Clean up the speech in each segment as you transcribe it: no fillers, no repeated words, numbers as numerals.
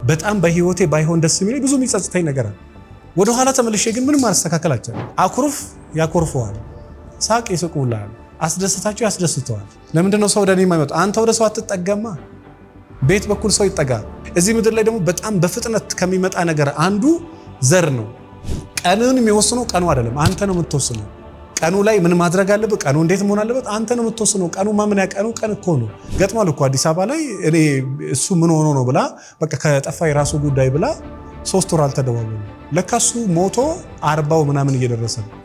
በጣም በህይወቴ ባይሆን ደስ የሚለኝ ብዙ የሚጸጽተኝ ነገር አለ። ወደ ኋላ ተመልሼ ግን ምንም ማስተካከል አልቻለም። አኩርፍ ያኮርፈዋል፣ ሳቅ ይስቁልሃል፣ አስደስታቸው ያስደስተዋል። ለምንድን ነው ሰው ወደ እኔ የማይመጣው? አንተ ወደ ሰው አትጠጋማ። ቤት በኩል ሰው ይጠጋል። እዚህ ምድር ላይ ደግሞ በጣም በፍጥነት ከሚመጣ ነገር አንዱ ዘር ነው። ቀንን የሚወስነው ቀኑ አይደለም፣ አንተ ነው የምትወስነው። ቀኑ ላይ ምን ማድረግ አለበት፣ ቀኑ እንዴት መሆን አለበት፣ አንተ ነው የምትወስነው። ቀኑ ማምን ያቀኑ ቀን እኮ ነው። ገጥሟል እኮ አዲስ አበባ ላይ እኔ እሱ ምን ሆኖ ነው ብላ በቃ ከጠፋ የራሱ ጉዳይ ብላ 3 ወር አልተደዋወሉም። ለካ እሱ ሞቶ 40 ምናምን እየደረሰ ነው።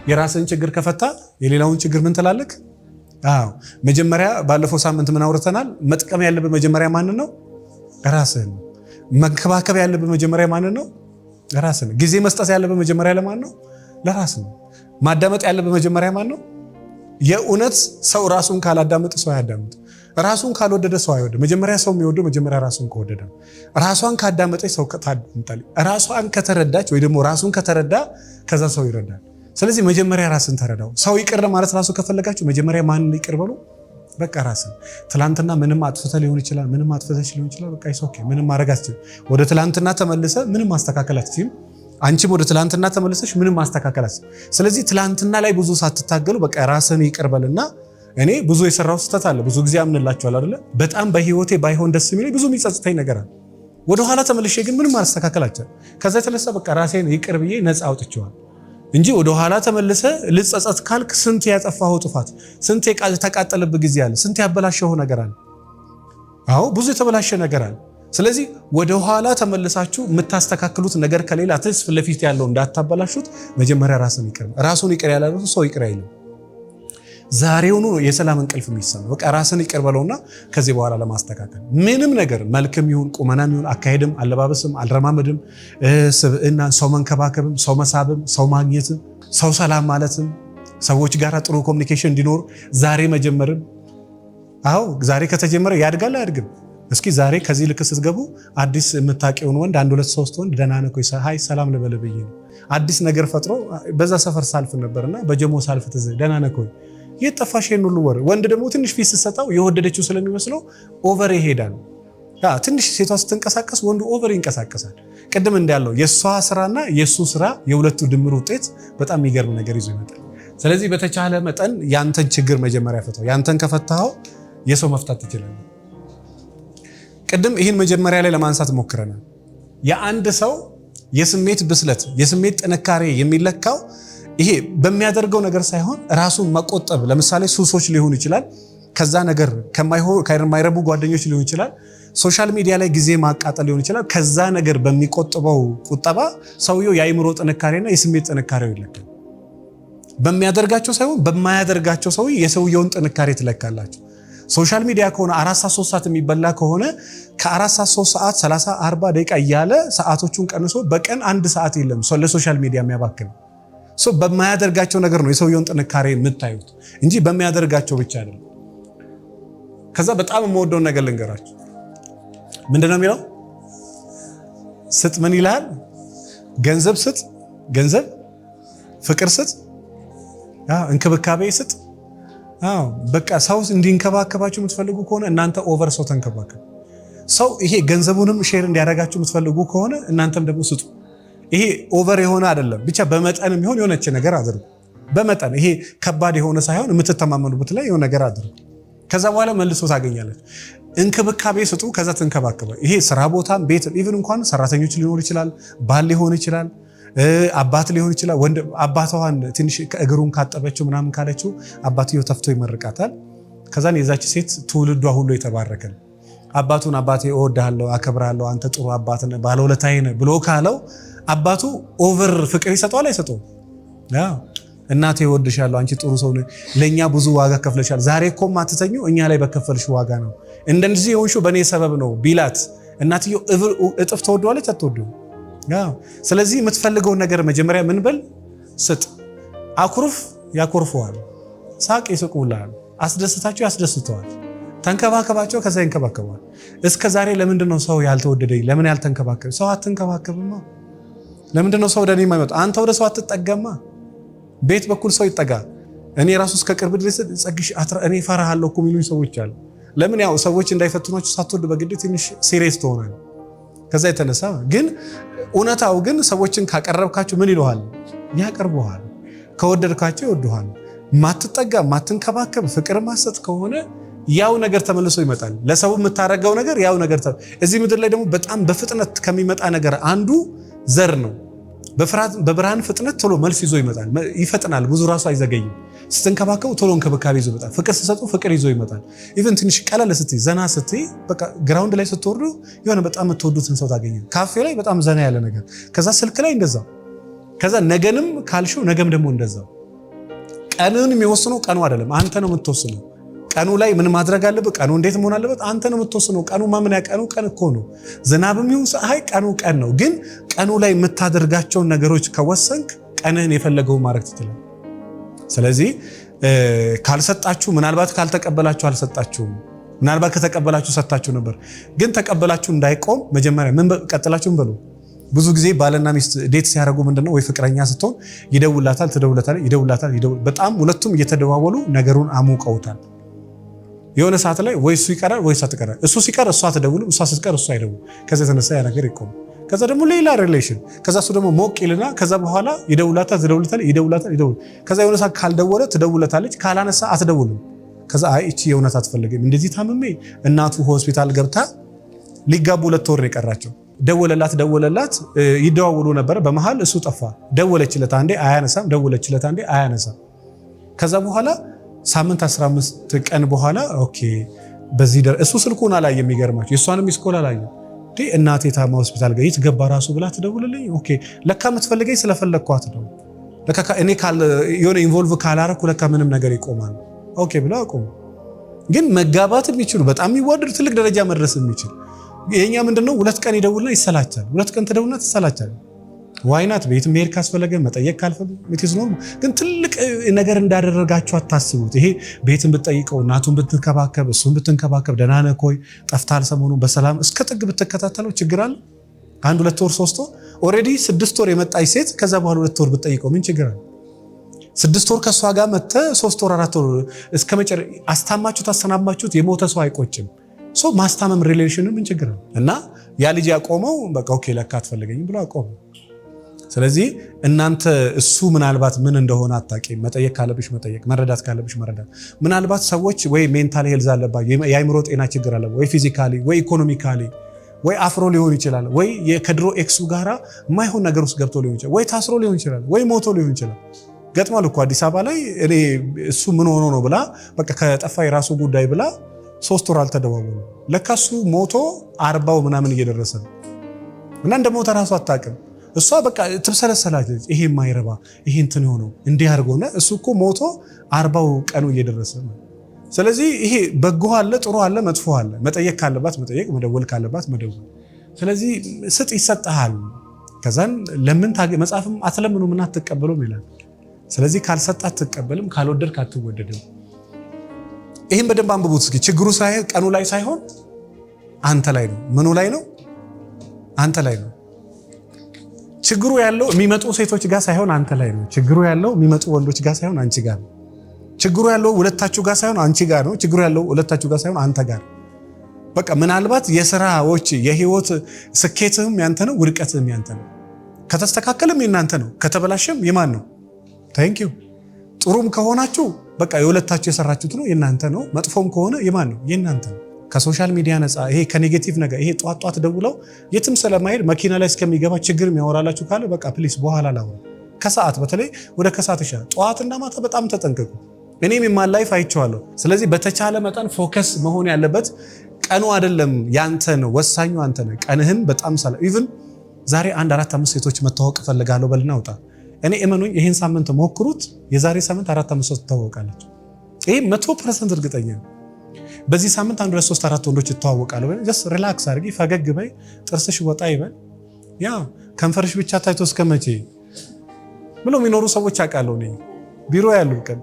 የራስን ችግር ከፈታ የሌላውን ችግር ምን ትላለክ? አዎ መጀመሪያ ባለፈው ሳምንት ምን አውርተናል? መጥቀም ያለበት መጀመሪያ ማንን ነው? ራስህን ነው። መንከባከብ ያለበት መጀመሪያ ማንን ነው? ራስህን ነው። ጊዜ መስጠት ያለበት መጀመሪያ ለማን ነው? ለራስ ነው። ማዳመጥ ያለበት መጀመሪያ ማን ነው? የእውነት ሰው ራሱን ካላዳመጠ ሰው አያዳምጥ። ራሱን ካልወደደ ሰው አይወድ። መጀመሪያ ሰው የሚወደው መጀመሪያ ራሱን ከወደደ። ራሷን ካዳመጠች ሰው ታዳምጣለች። ራሷን ከተረዳች ወይ ደግሞ ራሱን ከተረዳ ከዛ ሰው ይረዳል። ስለዚህ መጀመሪያ ራስን ተረዳው። ሰው ይቅር ማለት ራሱ ከፈለጋችሁ መጀመሪያ ማንን ይቅር በሉ? በቃ ራስን። ትላንትና ምንም አጥፍተህ ሊሆን ይችላል፣ ምንም አጥፍተሽ ሊሆን ይችላል። በቃ ኦኬ፣ ምንም ማድረግ አትችልም። ወደ ትላንትና ተመልሰ ምንም ማስተካከል አትችልም። አንቺም ወደ ትላንትና ተመልሰሽ ምንም ማስተካከል አትችልም። ስለዚህ ትላንትና ላይ ብዙ ሳትታገሉ በቃ ራስን ይቅር በልና እኔ ብዙ የሰራው ስህተት አለ። ብዙ ጊዜ አምንላችኋል አይደለ? በጣም በህይወቴ ባይሆን ደስ የሚለኝ ብዙ የሚጸጽተኝ ነገር አለ። ወደ ኋላ ተመልሼ ግን ምንም ማስተካከል አልቻልኩም። ከዛ የተነሳ በቃ ራሴን ይቅር ብዬ ነፃ አውጥቼዋለሁ እንጂ ወደ ኋላ ተመልሰ ልጸጸት ካልክ ስንት ያጠፋኸው ጥፋት፣ ስንት የተቃጠለብህ ጊዜ አለ፣ ስንት ያበላሸው ነገር አለ። አዎ ብዙ የተበላሸ ነገር አለ። ስለዚህ ወደ ኋላ ተመልሳችሁ የምታስተካክሉት ነገር ከሌላ ፊት ለፊት ያለው እንዳታበላሹት መጀመሪያ ራስን ይቅር። ራሱን ይቅር ያላለ ሰው ይቅር አይልም። ዛሬውኑ የሰላም እንቅልፍ የሚሰማው በቃ ራስን ይቅር በለውና ከዚህ በኋላ ለማስተካከል ምንም ነገር መልክም ይሁን ቁመናም ይሁን አካሄድም አለባበስም አልረማመድም ስብዕና ሰው መንከባከብም ሰው መሳብም ሰው ማግኘትም ሰው ሰላም ማለትም ሰዎች ጋር ጥሩ ኮሚኒኬሽን እንዲኖር ዛሬ መጀመርም። አዎ ዛሬ ከተጀመረ ያድጋል አያድግም? እስኪ ዛሬ ከዚህ ልክ ስትገቡ አዲስ የምታውቂውን ወንድ 1 2 3 ወንድ ደህና ነህ እኮ ሃይ ሰላም ልበል ብዬ ነው አዲስ ነገር ፈጥሮ በዛ ሰፈር ሳልፍ ነበርና በጀሞ ሳልፍ ደህና ነህ እኮ የጠፋሽ ሁሉ ወር ወንድ ደግሞ ትንሽ ፊት ስትሰጣው የወደደችው ስለሚመስለው ኦቨር ይሄዳል። ትንሽ ሴቷ ስትንቀሳቀስ ወንዱ ኦቨር ይንቀሳቀሳል። ቅድም እንዳለው የሷ ስራና የሱ ስራ የሁለቱ ድምር ውጤት በጣም የሚገርም ነገር ይዞ ይመጣል። ስለዚህ በተቻለ መጠን ያንተን ችግር መጀመሪያ ፈታው። ያንተን ከፈታው የሰው መፍታት ትችላለህ። ቅድም ይህን መጀመሪያ ላይ ለማንሳት ሞክረናል። የአንድ ሰው የስሜት ብስለት የስሜት ጥንካሬ የሚለካው ይሄ በሚያደርገው ነገር ሳይሆን ራሱን መቆጠብ። ለምሳሌ ሱሶች ሊሆን ይችላል፣ ከዛ ነገር ከማይረቡ ጓደኞች ሊሆን ይችላል፣ ሶሻል ሚዲያ ላይ ጊዜ ማቃጠል ሊሆን ይችላል። ከዛ ነገር በሚቆጥበው ቁጠባ ሰውየው የአእምሮ ጥንካሬና የስሜት ጥንካሬው ይለካል። በሚያደርጋቸው ሳይሆን በማያደርጋቸው ሰው የሰውየውን ጥንካሬ ትለካላችሁ። ሶሻል ሚዲያ ከሆነ 4 ሰዓት 3 ሰዓት የሚበላ ከሆነ ከ4 ሰዓት 3 ሰዓት 30 40 ደቂቃ እያለ ሰዓቶቹን ቀንሶ በቀን 1 ሰዓት የለም ለሶሻል ሚዲያ የሚያባክን በማያደርጋቸው ነገር ነው የሰውየውን ጥንካሬ የምታዩት እንጂ በሚያደርጋቸው ብቻ አይደለም። ከዛ በጣም የምወደውን ነገር ልንገራችሁ። ምንድነው የሚለው? ስጥ ምን ይላል? ገንዘብ ስጥ፣ ገንዘብ ፍቅር ስጥ፣ እንክብካቤ ስጥ። በቃ ሰው እንዲንከባከባችሁ የምትፈልጉ ከሆነ እናንተ ኦቨር ሰው ተንከባከቡ። ሰው ይሄ ገንዘቡንም ሼር እንዲያደርጋችሁ የምትፈልጉ ከሆነ እናንተም ደግሞ ስጡ። ይሄ ኦቨር የሆነ አይደለም፣ ብቻ በመጠን የሚሆን የሆነች ነገር አድርጉ። በመጠን ይሄ ከባድ የሆነ ሳይሆን የምትተማመኑበት ላይ የሆነ ነገር አድርጉ። ከዛ በኋላ መልሶ ታገኛለች። እንክብካቤ ስጡ፣ ከዛ ትንከባከባ። ይሄ ስራ ቦታም ቤት ኢቭን እንኳን ሰራተኞች ሊኖር ይችላል፣ ባል ሊሆን ይችላል፣ አባት ሊሆን ይችላል። ወንድ አባቷን ትንሽ እግሩን ካጠበችው ምናምን ካለችው አባትየው ተፍቶ ይመርቃታል። ከዛን የዛች ሴት ትውልዷ ሁሉ የተባረከ ነው። አባቱን አባቴ እወድሃለሁ፣ አከብርሃለሁ፣ አንተ ጥሩ አባት ነህ፣ ባለውለታዬ ነህ ብሎ ካለው አባቱ ኦቨር ፍቅር ይሰጠዋል አይሰጠውም? እናቴ እወድሻለሁ፣ አንቺ ጥሩ ሰው ነህ፣ ለኛ ብዙ ዋጋ ከፍለሻል፣ ዛሬ እኮ ማትተኙ እኛ ላይ በከፈልሽ ዋጋ ነው፣ እንደዚህ የሆንሽው በኔ ሰበብ ነው ቢላት እናትየው እጥፍ ተወደዋለች አትወደው? ስለዚህ የምትፈልገውን ነገር መጀመሪያ ምን በል ስጥ። አኩርፍ ያኮርፈዋል፣ ሳቅ ይስቁልሃል፣ አስደስታቸው ያስደስተዋል፣ ተንከባከባቸው ከዛ ይንከባከባል። እስከ ዛሬ ለምንድነው ሰው ያልተወደደኝ? ለምን ያልተንከባከብ? ሰው አትንከባከብማ። ለምንድነው ሰው ወደ እኔ የማይመጣው? አንተ ወደ ሰው አትጠጋማ። ቤት በኩል ሰው ይጠጋል። እኔ ራሱ እስከ ቅርብ ድረስ ጸግሽ እኔ ፈራሃለሁ እኮ የሚሉኝ ሰዎች አሉ። ለምን ያው ሰዎች እንዳይፈትኗችሁ ሳትወድ በግድ ትንሽ ሲሪየስ ትሆናለህ። ከዛ የተነሳ ግን እውነታው ግን ሰዎችን ካቀረብካቸው ምን ይለዋል? ያቀርቡሃል። ከወደድካቸው ይወዱሃል። ማትጠጋ ማትንከባከብ ፍቅር ማሰጥ ከሆነ ያው ነገር ተመልሶ ይመጣል። ለሰው የምታረጋው ነገር ያው ነገር እዚህ ምድር ላይ ደግሞ በጣም በፍጥነት ከሚመጣ ነገር አንዱ ዘር ነው። በብርሃን ፍጥነት ቶሎ መልስ ይዞ ይመጣል። ይፈጥናል፣ ብዙ ራሱ አይዘገይም። ስትንከባከቡ ቶሎ እንክብካቤ ይዞ ይመጣል። ፍቅር ስትሰጡ ፍቅር ይዞ ይመጣል። ኢቭን ትንሽ ቀለል ስትይ ዘና ስትይ በቃ ግራውንድ ላይ ስትወርዱ የሆነ በጣም የምትወዱትን ሰው ታገኛለህ። ካፌ ላይ በጣም ዘና ያለ ነገር፣ ከዛ ስልክ ላይ እንደዛው፣ ከዛ ነገንም ካልሽው ነገም ደግሞ እንደዛው። ቀንን የሚወስነው ቀኑ አይደለም፣ አንተ ነው የምትወስነው። ቀኑ ላይ ምን ማድረግ አለበት፣ ቀኑ እንዴት መሆን አለበት አንተ ነው የምትወስነው። ቀኑ ማምን ቀኑ ቀን እኮ ነው። ዝናብም ይሁን ፀሐይ ቀኑ ቀን ነው። ግን ቀኑ ላይ የምታደርጋቸውን ነገሮች ከወሰንክ ቀንህን የፈለገው ማድረግ ትችላለህ። ስለዚህ ካልሰጣችሁ ምናልባት ካልተቀበላችሁ አልሰጣችሁም። ምናልባት ከተቀበላችሁ ሰጣችሁ ነበር። ግን ተቀበላችሁ እንዳይቆም መጀመሪያ ምን ቀጥላችሁም በሉ። ብዙ ጊዜ ባልና ሚስት ዴት ሲያደርጉ ምንድነው ወይ ፍቅረኛ ስትሆን ይደውላታል፣ ይደውላታል። በጣም ሁለቱም እየተደዋወሉ ነገሩን አሙቀውታል። የሆነ ሰዓት ላይ ወይ እሱ ይቀራል ወይ እሷ ትቀራል። እሱ ሲቀር እሷ አትደውልም፣ እሷ ስትቀር እሱ አይደውልም። ከዛ የተነሳ ያ ነገር ይቆም። ከዛ ደግሞ ሌላ ሪሌሽን፣ ከዛ እሱ ደግሞ ሞቅ ይልና ከዛ በኋላ ይደውላታል። ከዛ የሆነ ሰዓት ካልደወለ ትደውለታለች፣ ካላነሳ አትደውልም። ከዛ አይ እቺ የእውነት አትፈልግም፣ እንደዚህ ታምሜ እናቱ ሆስፒታል ገብታ ሊጋቡ 2 ወር የቀራቸው ደወለላት። ይደዋወሉ ነበር። በመሃል እሱ ጠፋ። ደወለችለት አንዴ አያነሳም፣ ደወለችለት አንዴ አያነሳም። ከዛ በኋላ ሳምንት 15 ቀን በኋላ ኦኬ በዚህ እሱ ስልኩን አላየም። የሚገርማችሁ የእሷንም ሚስኮል አላየም። እናቴ ታማ ሆስፒታል ገይት ገባ ራሱ ብላ ትደውልልኝ። ኦኬ ለካ የምትፈልገኝ ስለፈለግኳት ነው። ለካ እኔ የሆነ ኢንቮልቭ ካላረኩ ለካ ምንም ነገር ይቆማል። ኦኬ ብላ አቆሙ። ግን መጋባት የሚችሉ በጣም የሚዋደዱ ትልቅ ደረጃ መድረስ የሚችል የኛ ምንድነው 2 ቀን ይደውልና ይሰላቻል። 2 ቀን ትደውልና ትሰላቻል። ዋይናት ቤት መሄድ ካስፈለገ መጠየቅ ካልፈለገ ምትይዝ ነው። ግን ትልቅ ነገር እንዳደረጋችሁ አታስቡት። ይሄ ቤትን ብትጠይቀው እናቱን ብትንከባከብ እሱን ብትንከባከብ ደህና ነህ ኮይ ጠፍታል ሰሞኑን በሰላም እስከ ጥግ ብትከታተለው ችግር አለ? 1 2 ወር 3 ወር ኦሬዲ 6 ወር የመጣች ሴት ከዛ በኋላ 2 ወር ብትጠይቀው ምን ችግር አለ? 6 ወር ከሷ ጋር መተ 3 ወር 4 ወር እስከ መጨረሻ አስታማችሁት አሰናባችሁት የሞተ ሰው አይቆጭም። ማስታመም ሪሌሽን ምን ችግር ነው? እና ያ ልጅ ያቆመው በቃ ኦኬ ለካ አትፈልገኝም ብሎ አቆመው። ስለዚህ እናንተ እሱ ምናልባት ምን እንደሆነ አታውቂም። መጠየቅ ካለብሽ መጠየቅ፣ መረዳት ካለብሽ መረዳት። ምናልባት ሰዎች ወይ ሜንታል ሄልዝ አለባቸው፣ የአይምሮ ጤና ችግር አለባቸው፣ ወይ ፊዚካሊ ወይ ኢኮኖሚካሊ ወይ አፍሮ ሊሆን ይችላል፣ ወይ ከድሮ ኤክሱ ጋራ የማይሆን ነገር ውስጥ ገብቶ ሊሆን ይችላል፣ ወይ ታስሮ ሊሆን ይችላል፣ ወይ ሞቶ ሊሆን ይችላል። ገጥሟል እኮ አዲስ አበባ ላይ እኔ እሱ ምን ሆኖ ነው ብላ በቃ ከጠፋ የራሱ ጉዳይ ብላ 3 ወር አልተደዋወሉ። ለካ እሱ ሞቶ 40 ምናምን እየደረሰ ነው እና እንደ ሞተ ራሱ አታውቅም። እሷ በቃ ትብሰለሰላለች። ይሄ የማይረባ ይሄ እንትን ሆኖ እንዲህ አድርጎና እሱ እኮ ሞቶ 40 ቀኑ እየደረሰ ነው። ስለዚህ ይሄ በጎ አለ፣ ጥሩ አለ፣ መጥፎ አለ። መጠየቅ ካለባት መጠየቅ፣ መደወል ካለባት መደወል። ስለዚህ ስጥ ይሰጥሃል። ከዛን ለምን መጽሐፍም አትለምኑ ምን አትቀበሉም ይላል። ስለዚህ ካልሰጣት አትቀበልም፣ ካልወደድክ አትወደድም። ይሄን በደንብ አንብቡት እስኪ። ችግሩ ሳይሆን ቀኑ ላይ ሳይሆን አንተ ላይ ነው። ምኑ ላይ ነው? አንተ ላይ ነው። ችግሩ ያለው የሚመጡ ሴቶች ጋር ሳይሆን አንተ ላይ ነው። ችግሩ ያለው የሚመጡ ወንዶች ጋር ሳይሆን አንቺ ጋር ነው። ችግሩ ያለው ሁለታችሁ ጋር ሳይሆን አንቺ ጋር ነው። ችግሩ ያለው ሁለታችሁ ጋር ሳይሆን አንተ ጋር። በቃ ምናልባት የሥራዎች የህይወት ስኬትህም ያንተ ነው፣ ውድቀትህም ያንተ ነው። ከተስተካከለም የናንተ ነው፣ ከተበላሸም የማን ነው? ታንክ ዩ። ጥሩም ከሆናችሁ በቃ የሁለታችሁ የሰራችሁት ነው፣ የናንተ ነው። መጥፎም ከሆነ የማን ነው? የናንተ ነው። ከሶሻል ሚዲያ ነፃ ይሄ ከኔጌቲቭ ነገር ይሄ ጧት ደውለው የትም ስለማይሄድ መኪና ላይ እስከሚገባ ችግር የሚያወራላችሁ ካለ በቃ ፕሊስ በኋላ ላውራ። ከሰዓት በተለይ ወደ ከሰዓት ይሻላል። ጧትና ማታ በጣም ተጠንቀቁ። እኔም የማን ላይፍ አይቼዋለሁ። ስለዚህ በተቻለ መጠን ፎከስ መሆን ያለበት ቀኑ አይደለም፣ ያንተ ነው። ወሳኙ አንተ ነህ። ቀንህን በጣም ኢቭን ዛሬ 1 4 5 ሴቶች መተዋወቅ ፈልጋለሁ በልና ውጣ። እኔ እመኑኝ ይሄን ሳምንት ሞክሩት። የዛሬ ሳምንት 4 5 ሴቶች ትተዋወቃለች። ይሄ 100% እርግጠኛ ነኝ። በዚህ ሳምንት 1 2 3 4 ወንዶች ይተዋወቃሉ። ጀስት ሪላክስ አድርጊ፣ ፈገግ በይ፣ ጥርስሽ ወጣ ይበል። ያ ከንፈርሽ ብቻ ታይቶ እስከመቼ ብሎ የሚኖሩ ሰዎች አውቃለሁ። እኔ ቢሮ ያሉ ቀን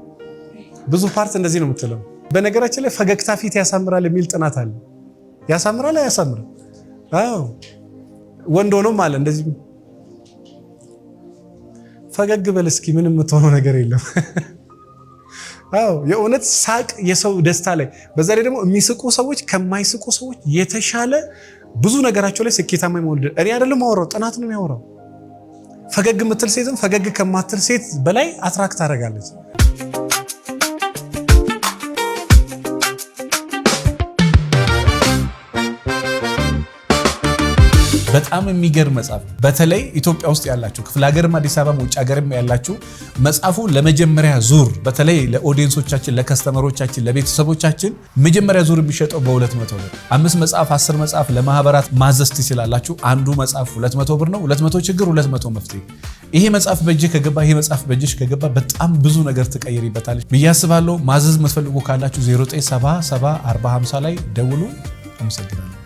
ብዙ ፓርት እንደዚህ ነው የምትለው። በነገራችን ላይ ፈገግታ ፊት ያሳምራል የሚል ጥናት አለ። ያሳምራል አያሳምርም? አዎ ወንድ ሆኖም አለ እንደዚህ ፈገግ በል እስኪ ምንም የምትሆነው ነገር የለም። አዎ የእውነት ሳቅ የሰው ደስታ ላይ በዛ ላይ ደግሞ የሚስቁ ሰዎች ከማይስቁ ሰዎች የተሻለ ብዙ ነገራቸው ላይ ስኬታማ ይሆናሉ። እኔ አይደለም ማወራው ጥናት ነው የሚያወራው። ፈገግ የምትል ሴትም ፈገግ ከማትል ሴት በላይ አትራክት ታደርጋለች። በጣም የሚገርም መጽሐፍ በተለይ ኢትዮጵያ ውስጥ ያላችሁ ክፍለ ሀገርም አዲስ አበባም ውጭ ሀገርም ያላችሁ መጽሐፉ ለመጀመሪያ ዙር በተለይ ለኦዲየንሶቻችን፣ ለከስተመሮቻችን፣ ለቤተሰቦቻችን መጀመሪያ ዙር የሚሸጠው በ200 ብር 5 መጽሐፍ 10 መጽሐፍ ለማህበራት ማዘዝ ትችላላችሁ። አንዱ መጽሐፍ 200 ብር ነው። 200 ችግር 200 መፍትሄ። ይሄ መጽሐፍ በእጅህ ከገባ ይሄ መጽሐፍ በእጅሽ ከገባ በጣም ብዙ ነገር ትቀይሪበታለች ብዬ አስባለሁ። ማዘዝ የምትፈልጉ ካላችሁ 09774050 ላይ ደውሉ። አመሰግናለሁ።